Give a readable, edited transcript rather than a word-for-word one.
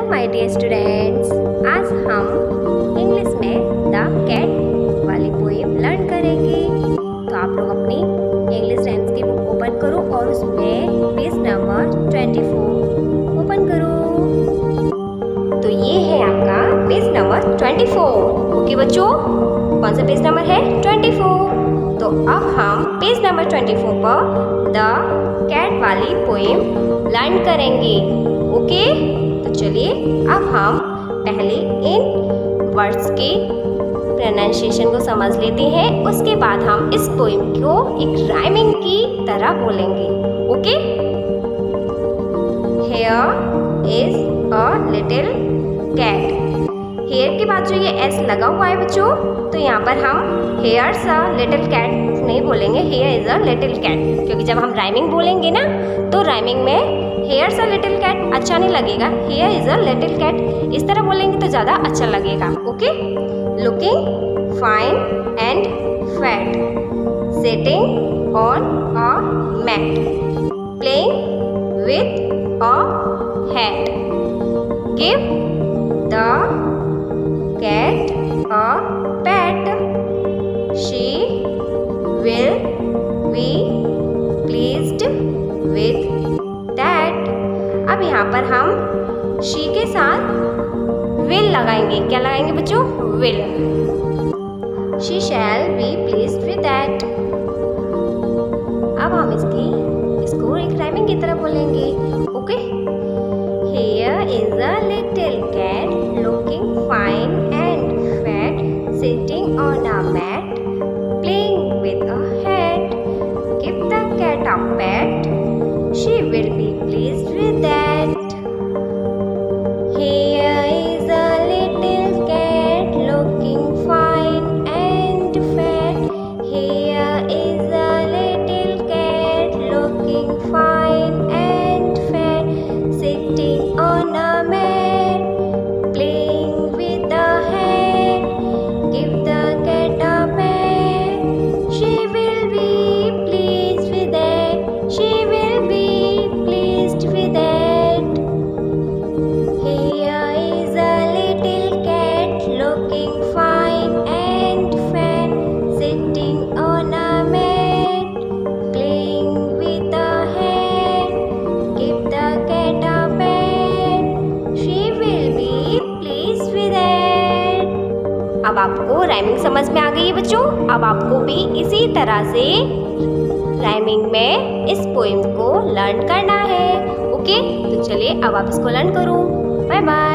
My dear students, आज हम English में द कैट वाली पोएम लर्न करेंगे। तो आप लोग अपनी इंग्लिश राइम्स की बुक ओपन करो और उसमें पेज नंबर 24 ओपन करो। तो ये है आपका पेज नंबर 24। ओके बच्चों, कौन सा पेज नंबर है? 24। तो अब हम पेज नंबर 24 पर द कैट वाली पोएम लर्न करेंगे। ओके, तो चलिए अब हम पहले इन वर्ड्स के प्रोनाउंसिएशन को समझ लेते हैं, उसके बाद हम इस पोएम को एक राइमिंग की तरह बोलेंगे। Okay, here is a little cat. Here के बाद जो ये एस लगा हुआ है बच्चों, तो यहाँ पर हम हेयर्स अ लिटिल कैट नहीं बोलेंगे, here is a little cat, क्योंकि जब हम राइमिंग बोलेंगे ना तो राइमिंग में हेयर्स अ लिटिल कैट अच्छा नहीं लगेगा, here is a little cat इस तरह बोलेंगे तो ज़्यादा अच्छा लगेगा। Okay, looking fine and fat, sitting on a mat, playing with a hat, give the cat a pat, she will be pleased with that. अब यहाँ पर हम शी के साथ विल लगाएंगे। क्या लगाएंगे बच्चों? Will. She shall be pleased with that. अब हम इसको एक राइमिंग की तरह बोलेंगे। Okay, here is a little cat looking fine and fat, sitting on a mat, playing with a hat, give the cat a pat, she will be pleased with that. Here is a little cat looking fine and fat. Here is a little cat looking fine and fat, sitting on a mat, playing with a hat. Give the cat a pat, she will be pleased with that. She will be pleased with that. Here is a little cat looking fine and fat, sitting on a mat, playing with a hat. Give the cat a pat, she will be pleased with that. अब आपको rhyming समझ में आ गई है बच्चों। अब आपको भी इसी तरह से राइमिंग में इस पोएम को लर्न करना है। ओके, तो चलिए अब आप इसको लर्न करो। Bye bye.